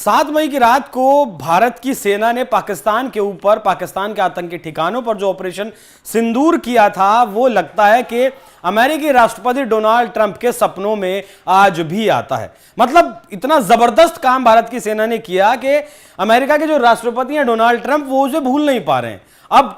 7 मई की रात को भारत की सेना ने पाकिस्तान के ऊपर, पाकिस्तान के आतंकी ठिकानों पर जो ऑपरेशन सिंदूर किया था, वो लगता है कि अमेरिकी राष्ट्रपति डोनाल्ड ट्रंप के सपनों में आज भी आता है। मतलब इतना जबरदस्त काम भारत की सेना ने किया कि अमेरिका के जो राष्ट्रपति हैं डोनाल्ड ट्रंप, वो उसे भूल नहीं पा रहे हैं। अब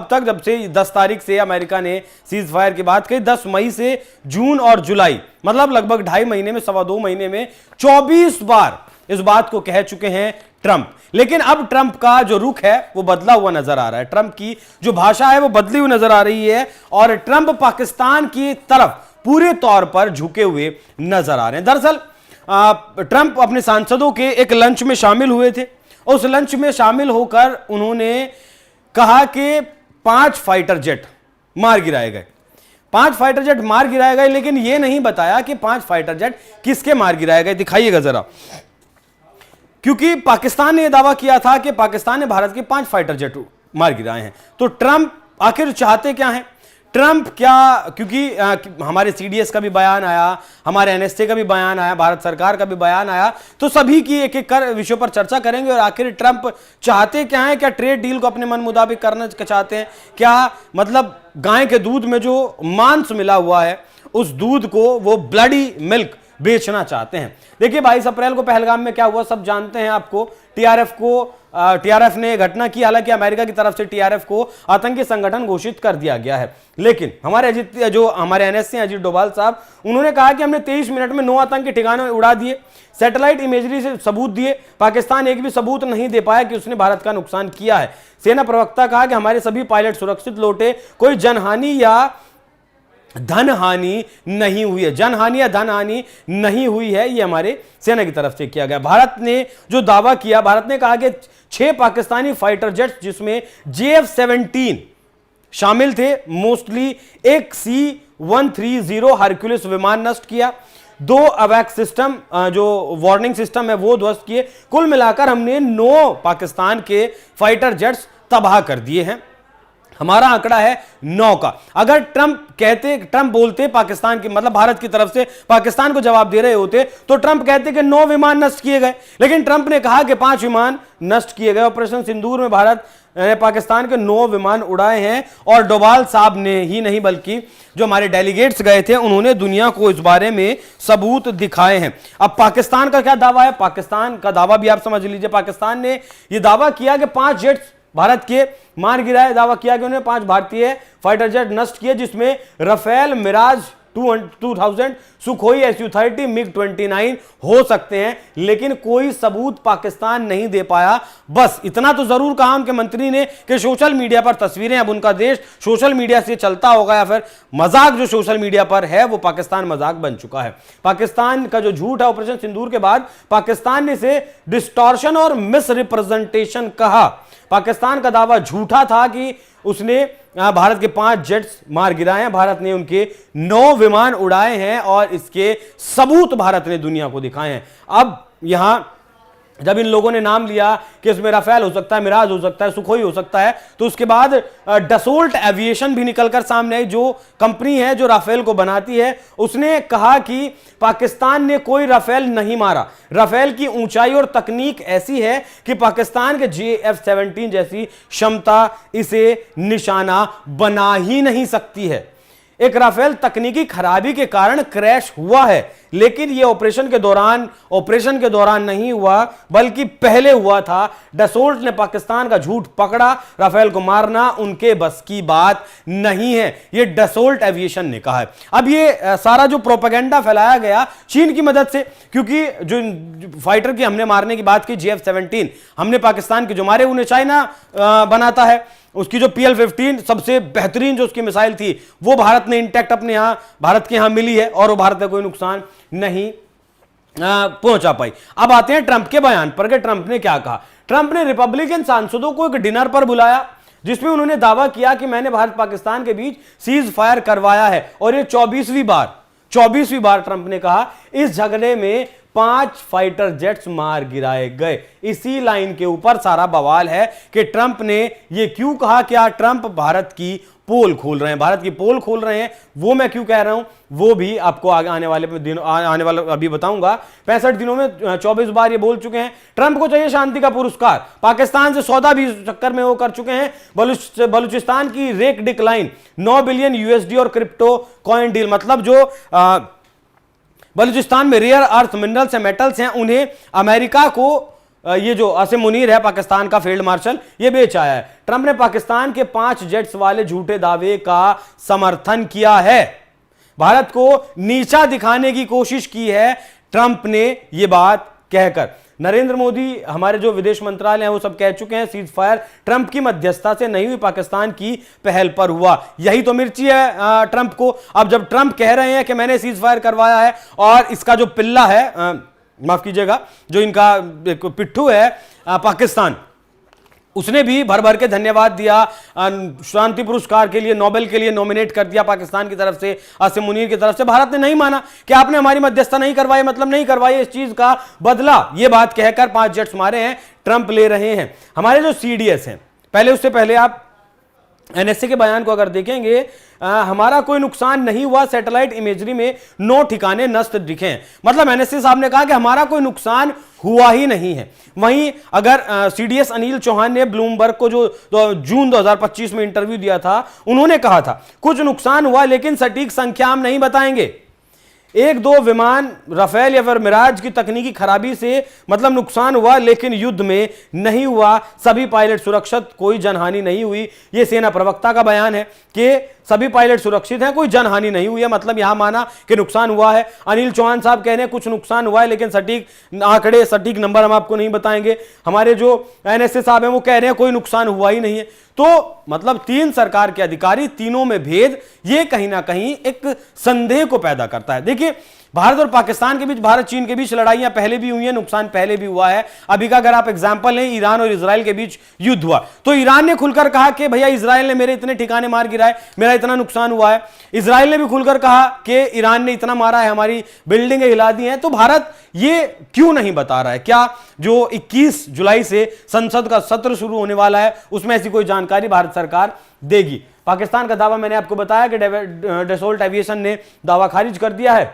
तक जब से 10 तारीख से अमेरिका ने सीज फायर की बात कही, 10 मई से जून और जुलाई, मतलब लगभग 2.5 महीने में, 2.25 महीने में 24 बार इस बात को कह चुके हैं ट्रंप। लेकिन अब ट्रंप का जो रुख है वो बदला हुआ नजर आ रहा है, ट्रंप की जो भाषा है वो बदली हुई नजर आ रही है और ट्रंप पाकिस्तान की तरफ पूरे तौर पर झुके हुए नजर आ रहे हैं। दरअसल ट्रंप अपने सांसदों के एक लंच में शामिल हुए थे। उस लंच में शामिल होकर उन्होंने कहा कि 5 फाइटर जेट मार गिराए गए, 5 फाइटर जेट मार गिराए गए, लेकिन यह नहीं बताया कि 5 फाइटर जेट किसके मार गिराए गए। दिखाइएगा जरा, क्योंकि पाकिस्तान ने यह दावा किया था कि पाकिस्तान ने भारत के 5 फाइटर जेट मार गिराए हैं। तो ट्रंप आखिर चाहते क्या हैं? ट्रंप क्या, क्योंकि हमारे सीडीएस का भी बयान आया, हमारे एनएसए का भी बयान आया, भारत सरकार का भी बयान आया, तो सभी की एक एक कर विषयों पर चर्चा करेंगे। और आखिर ट्रंप चाहते क्या हैं? क्या ट्रेड डील को अपने मन मुताबिक करना चाहते हैं? क्या मतलब गाय के दूध में जो मांस मिला हुआ है, उस दूध को वो ब्लडी मिल्क बेचना चाहते हैं? देखिए 22 अप्रैल को पहलगाम में क्या हुआ सब जानते हैं आपको। टीआरएफ ने घटना की, हालांकि अमेरिका की तरफ से टीआरएफ को आतंकी संगठन घोषित कर दिया गया है। लेकिन हमारे एनएससी अजीत डोभाल साहब, उन्होंने कहा कि हमने 23 मिनट में 9 आतंकी ठिकाने उड़ा दिए, सैटेलाइट इमेजरी से सबूत दिए, पाकिस्तान एक भी सबूत नहीं दे पाया कि उसने भारत का नुकसान किया है। सेना प्रवक्ता कहा कि हमारे सभी पायलट सुरक्षित लौटे, कोई जनहानि या धन हानि नहीं हुई है, जनहानि या धन हानि नहीं हुई है, ये हमारे सेना की तरफ से किया गया। भारत ने जो दावा किया, भारत ने कहा कि 6 पाकिस्तानी फाइटर जेट्स जिसमें JF-17 शामिल थे, मोस्टली एक C-130 हरक्यूलिस विमान नष्ट किया, 2 अवैक सिस्टम जो वार्निंग सिस्टम है वो ध्वस्त किए। कुल मिलाकर हमने 9 पाकिस्तान के फाइटर जेट्स तबाह कर दिए हैं। हमारा आंकड़ा है 9 का। अगर ट्रंप बोलते पाकिस्तान की, मतलब भारत की तरफ से पाकिस्तान को जवाब दे रहे होते, तो ट्रंप कहते कि 9 विमान नष्ट किए गए। लेकिन ट्रंप ने कहा कि 5 विमान नष्ट किए गए। ऑपरेशन सिंदूर में भारत ने पाकिस्तान के 9 विमान उड़ाए हैं। और डोभाल साहब ने ही नहीं, बल्कि जो हमारे डेलीगेट्स गए थे, उन्होंने दुनिया को इस बारे में सबूत दिखाए हैं। अब पाकिस्तान का क्या दावा है? पाकिस्तान का दावा भी आप समझ लीजिए। पाकिस्तान ने यह दावा किया कि 5 जेट्स भारत के मार गिराए, दावा किया कि उन्होंने 5 भारतीय फाइटर जेट नष्ट किए, जिसमें Rafale, Miraj 2000, Sukhoi Su-30, MiG-29 हो सकते हैं। लेकिन कोई सबूत पाकिस्तान नहीं दे पाया। बस इतना तो जरूर कहा उनके मंत्री ने कि सोशल मीडिया पर तस्वीरें, अब उनका देश सोशल मीडिया से चलता होगा, या फिर मजाक जो सोशल मीडिया पर है वो पाकिस्तान मजाक बन चुका है। पाकिस्तान का जो झूठ है ऑपरेशन सिंदूर के बाद, पाकिस्तान ने इसे डिस्टॉर्शन और मिस रिप्रेजेंटेशन कहा। पाकिस्तान का दावा झूठा था कि उसने भारत के 5 जेट्स मार गिराए हैं। भारत ने उनके 9 विमान उड़ाए हैं और इसके सबूत भारत ने दुनिया को दिखाए हैं। अब यहां जब इन लोगों ने नाम लिया कि इसमें राफेल हो सकता है, मिराज हो सकता है, सुखोई हो सकता है, तो उसके बाद डसोल्ट एविएशन भी निकलकर सामने आई, जो कंपनी है जो राफेल को बनाती है। उसने कहा कि पाकिस्तान ने कोई राफेल नहीं मारा। राफेल की ऊंचाई और तकनीक ऐसी है कि पाकिस्तान के JF-17 जैसी क्षमता इसे निशाना बना ही नहीं सकती है। एक राफेल तकनीकी खराबी के कारण क्रैश हुआ है, लेकिन यह ऑपरेशन के दौरान नहीं हुआ, बल्कि पहले हुआ था। डसोल्ट ने पाकिस्तान का झूठ पकड़ा, राफेल को मारना उनके बस की बात नहीं है, यह डसोल्ट एविएशन ने कहा है। अब यह सारा जो प्रोपेगेंडा फैलाया गया चीन की मदद से, क्योंकि जो फाइटर की हमने मारने की बात की JF-17, हमने पाकिस्तान के जो मारे उन्हें चाइना बनाता है। उसकी जो PL-15 सबसे बेहतरीन जो उसकी मिसाइल थी, वो भारत ने इंटैक्ट अपने यहां, भारत के यहां मिली है और वो भारत का कोई नुकसान नहीं पहुंचा पाई। अब आते हैं ट्रंप के बयान पर कि ट्रंप ने क्या कहा। ट्रंप ने रिपब्लिकन सांसदों को एक डिनर पर बुलाया, जिसमें उन्होंने दावा किया कि मैंने भारत पाकिस्तान के बीच सीज फायर करवाया है। और ये 24वीं बार ट्रंप ने कहा इस झगड़े में 5 फाइटर जेट्स मार गिराए गए। इसी लाइन के ऊपर सारा बवाल है कि ट्रंप ने यह क्यों कहा, क्या ट्रंप भारत की पोल खोल रहे हैं, भारत की पोल खोल रहे हैं, वो मैं क्यों कह रहा हूं वो भी आपको आने वाले अभी बताऊंगा। 65 दिनों में 24 बार ये बोल चुके हैं। ट्रंप को चाहिए शांति का पुरस्कार, पाकिस्तान से सौदा भी चक्कर में वो कर चुके हैं। बलूचिस्तान की रेक डिक्लाइन, 9 बिलियन यूएसडी और क्रिप्टो कॉइन डील, मतलब जो बलूचिस्तान में rare earth minerals and metals हैं उन्हें अमेरिका को ये जो आसिम मुनीर है पाकिस्तान का फील्ड मार्शल, ये बेच आया है। ट्रंप ने पाकिस्तान के 5 जेट्स वाले झूठे दावे का समर्थन किया है, भारत को नीचा दिखाने की कोशिश की है ट्रंप ने ये बात कहकर। नरेंद्र मोदी, हमारे जो विदेश मंत्रालय हैं वो सब कह चुके हैं सीज फायर ट्रंप की मध्यस्थता से नहीं हुई, पाकिस्तान की पहल पर हुआ। यही तो मिर्ची है ट्रंप को। अब जब ट्रंप कह रहे हैं कि मैंने सीज फायर करवाया है और इसका जो पिल्ला है, माफ कीजिएगा, जो इनका पिट्ठू है पाकिस्तान, उसने भी भर भर के धन्यवाद दिया, शांति पुरस्कार के लिए, नोबेल के लिए नॉमिनेट कर दिया पाकिस्तान की तरफ से, आसिम मुनीर की तरफ से। भारत ने नहीं माना कि आपने हमारी मध्यस्थता नहीं करवाई, मतलब नहीं करवाई, इस चीज का बदला ये बात कहकर 5 जेट्स मारे हैं ट्रंप ले रहे हैं। हमारे जो सीडीएस हैं, उससे पहले आप एनएसए के बयान को अगर देखेंगे, हमारा कोई नुकसान नहीं हुआ, सैटेलाइट इमेजरी में 9 ठिकाने नष्ट दिखे हैं। मतलब एनएसए साहब ने कहा कि हमारा कोई नुकसान हुआ ही नहीं है। वहीं अगर सीडीएस अनिल चौहान ने ब्लूमबर्ग को जो जून 2025 में इंटरव्यू दिया था, उन्होंने कहा था कुछ नुकसान हुआ लेकिन सटीक संख्या हम नहीं बताएंगे। 1-2 विमान राफेल या फिर मिराज की तकनीकी खराबी से मतलब नुकसान हुआ, लेकिन युद्ध में नहीं हुआ, सभी पायलट सुरक्षित, कोई जनहानि नहीं हुई। यह सेना प्रवक्ता का बयान है कि सभी पायलट सुरक्षित हैं, कोई जनहानि नहीं हुई है, मतलब यहां माना कि नुकसान हुआ है। अनिल चौहान साहब कह रहे हैं कुछ नुकसान हुआ है लेकिन सटीक आंकड़े, सटीक नंबर हम आपको नहीं बताएंगे। हमारे जो एनएसए साहब हैं वो कह रहे हैं कोई नुकसान हुआ ही नहीं है। तो मतलब 3 सरकार के अधिकारी, तीनों में भेद, ये कहीं ना कहीं एक संदेह को पैदा करता है। देखिए, भारत और पाकिस्तान के बीच, भारत चीन के बीच लड़ाइयां पहले भी हुई हैं, नुकसान पहले भी हुआ है। अभी का अगर आप एग्जांपल लें, ईरान और इजराइल के बीच युद्ध हुआ तो ईरान ने खुलकर कहा कि भैया इजराइल ने मेरे इतने ठिकाने मार गिराए, मेरा इतना नुकसान हुआ है। इजराइल ने भी खुलकर कहा कि ईरान ने इतना मारा है, हमारी बिल्डिंगें हिला दी हैं। तो भारत ये क्यों नहीं बता रहा है? क्या जो 21 जुलाई से संसद का सत्र शुरू होने वाला है उसमें ऐसी कोई जानकारी भारत सरकार देगी? पाकिस्तान का दावा मैंने आपको बताया कि डसोल्ट एविएशन ने दावा खारिज कर दिया है।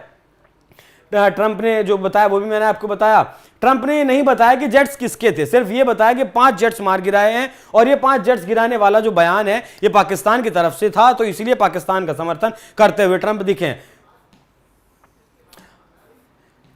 ट्रंप ने जो बताया वो भी मैंने आपको बताया। ट्रंप ने ये नहीं बताया कि जेट्स किसके थे, सिर्फ ये बताया कि 5 जेट्स मार गिराए हैं, और ये 5 जेट्स गिराने वाला जो बयान है ये पाकिस्तान की तरफ से था, तो इसलिए पाकिस्तान का समर्थन करते हुए ट्रंप दिखे हैं।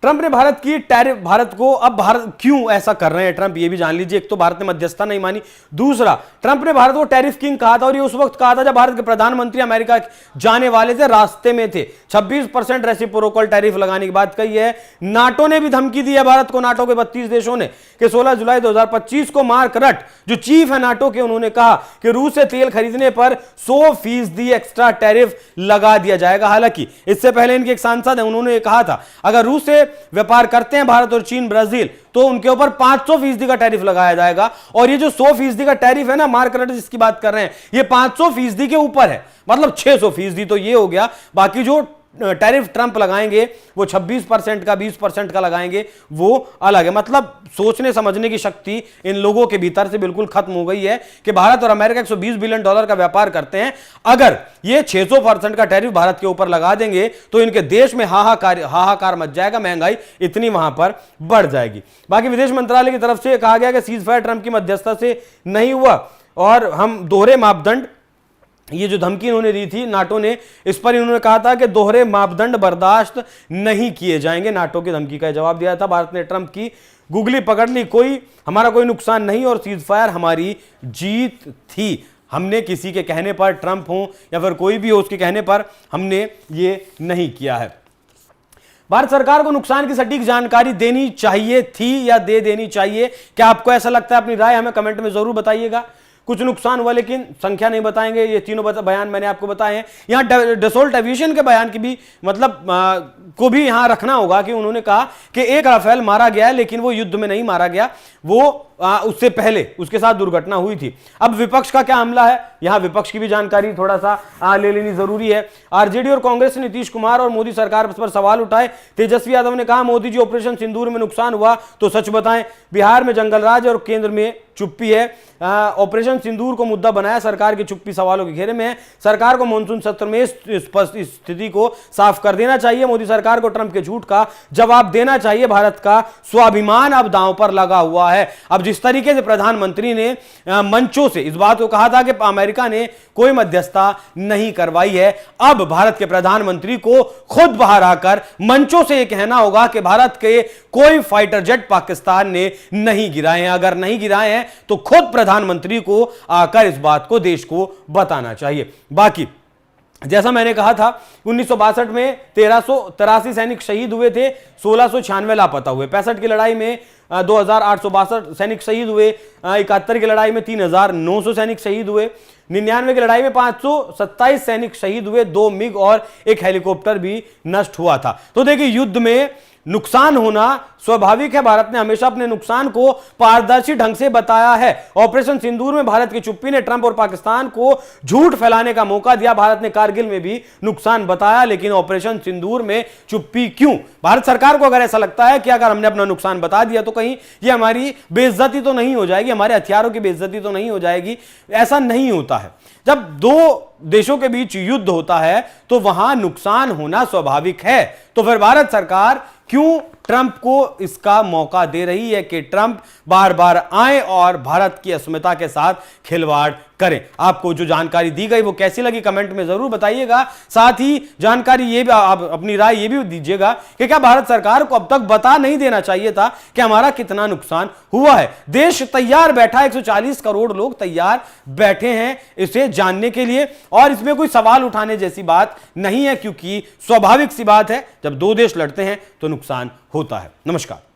ट्रंप ने भारत की टैरिफ, भारत को, अब भारत क्यों ऐसा कर रहे हैं ट्रंप ये भी जान लीजिए। एक तो भारत ने मध्यस्थता नहीं मानी, दूसरा ट्रंप ने भारत को टैरिफ किंग कहा था, और ये उस वक्त कहा था जब भारत के प्रधानमंत्री अमेरिका जाने वाले थे, रास्ते में थे। 26% रेसिप्रोकल टैरिफ लगाने की बात कही है। नाटो ने भी धमकी दी है भारत को, नाटो के 32 देशों ने, कि 16 जुलाई 2025 को मार्क रट जो चीफ है नाटो के, उन्होंने कहा कि रूस से तेल खरीदने पर 100% एक्स्ट्रा टैरिफ लगा दिया जाएगा। हालांकि इससे पहले इनके एक सांसद है, उन्होंने कहा था अगर रूस से व्यापार करते हैं भारत और चीन, ब्राजील, तो उनके ऊपर 500% का टैरिफ लगाया जाएगा। और ये जो 100% का टैरिफ है ना, मार्क रट जिसकी बात कर रहे हैं, ये 500% के ऊपर है, मतलब 600% तो ये हो गया। बाकी जो टैरिफ ट्रंप लगाएंगे वो 26% का, 20% का लगाएंगे, वो अलग है। मतलब सोचने समझने की शक्ति इन लोगों के भीतर से बिल्कुल खत्म हो गई है कि भारत और अमेरिका $120 बिलियन का व्यापार करते हैं, अगर ये 600% का टैरिफ भारत के ऊपर लगा देंगे तो इनके देश में हाहाकार मच जाएगा, महंगाई इतनी वहां पर बढ़ जाएगी। बाकी विदेश मंत्रालय की तरफ से कहा गया कि सीज फायर ट्रंप की मध्यस्थता से नहीं हुआ, और हम दोहरे मापदंड, ये जो धमकी इन्होंने दी थी नाटो ने, इस पर इन्होंने कहा था कि दोहरे मापदंड बर्दाश्त नहीं किए जाएंगे। नाटो की धमकी का जवाब दिया था भारत ने। ट्रंप की गुगली पकड़ ली, हमारा कोई नुकसान नहीं, और सीज फायर हमारी जीत थी। हमने किसी के कहने पर, ट्रंप हो या फिर कोई भी हो उसके कहने पर, हमने ये नहीं किया है। भारत सरकार को नुकसान की सटीक जानकारी देनी चाहिए थी या दे देनी चाहिए? क्या आपको ऐसा लगता है? अपनी राय हमें कमेंट में जरूर बताइएगा। कुछ नुकसान हुआ लेकिन संख्या नहीं बताएंगे, ये तीनों बयान मैंने आपको बताए हैं। यहां डसोल्ट एविएशन के बयान की भी मतलब को भी यहां रखना होगा कि उन्होंने कहा कि एक राफेल मारा गया है लेकिन वो युद्ध में नहीं मारा गया, वो उससे पहले उसके साथ दुर्घटना हुई थी। अब विपक्ष का क्या हमला है, यहां विपक्ष की भी जानकारी थोड़ा सा ले लेनी जरूरी है। आरजेडी और कांग्रेस ने नीतीश कुमार और मोदी सरकार पर सवाल उठाए। तेजस्वी यादव ने कहा, मोदी जी ऑपरेशन सिंदूर में नुकसान हुआ तो सच बताएं। बिहार में जंगलराज और केंद्र में चुप्पी है। ऑपरेशन सिंदूर को मुद्दा बनाया, सरकार की चुप्पी सवालों के घेरे में है। सरकार को मानसून सत्र में स्पष्ट स्थिति को साफ कर देना चाहिए। मोदी सरकार को ट्रंप के झूठ का जवाब देना चाहिए। भारत का स्वाभिमान अब दांव पर लगा हुआ है। अब जिस तरीके से प्रधानमंत्री ने मंचों से इस बात को कहा था कि अमेरिका ने कोई मध्यस्थता नहीं करवाई है, अब भारत के प्रधानमंत्री को खुद बाहर आकर मंचों से यह कहना होगा कि भारत के कोई फाइटर जेट पाकिस्तान ने नहीं गिराए हैं। अगर नहीं गिराए हैं तो खुद प्रधानमंत्री को आकर इस बात को देश को बताना चाहिए। बाकी जैसा मैंने कहा था, 1962 में 1383 सैनिक शहीद हुए थे, 1696 लापता हुए। 65 की लड़ाई में 2862 सैनिक शहीद हुए। 71 की लड़ाई में 3900 सैनिक शहीद हुए। 99 की लड़ाई में 527 सैनिक शहीद हुए। 2 मिग और 1 हेलीकॉप्टर भी नष्ट हुआ था। तो देखिए, युद्ध में नुकसान होना स्वाभाविक है। भारत ने हमेशा अपने नुकसान को पारदर्शी ढंग से बताया है। ऑपरेशन सिंदूर में भारत की चुप्पी ने ट्रंप और पाकिस्तान को झूठ फैलाने का मौका दिया। भारत ने कारगिल में भी नुकसान बताया, लेकिन ऑपरेशन सिंदूर में चुप्पी क्यों? भारत सरकार को अगर ऐसा लगता है कि अगर हमने अपना नुकसान बता दिया तो कहीं ये हमारी बेइज्जती तो नहीं हो जाएगी, हमारे हथियारों की बेइज्जती तो नहीं हो जाएगी, ऐसा नहीं होता है। जब दो देशों के बीच युद्ध होता है तो वहां नुकसान होना स्वाभाविक है। तो फिर भारत सरकार क्यों ट्रंप को इसका मौका दे रही है कि ट्रंप बार बार आए और भारत की अस्मिता के साथ खिलवाड़ करें? आपको जो जानकारी दी गई वो कैसी लगी कमेंट में जरूर बताइएगा। साथ ही जानकारी ये भी, आप अपनी राय ये भी दीजिएगा कि क्या भारत सरकार को अब तक बता नहीं देना चाहिए था कि हमारा कितना नुकसान हुआ है? देश तैयार बैठा, 140 करोड़ लोग तैयार बैठे हैं इसे जानने के लिए, और इसमें कोई सवाल उठाने जैसी बात नहीं है, क्योंकि स्वाभाविक सी बात है, जब दो देश लड़ते हैं तो नुकसान होता है। नमस्कार।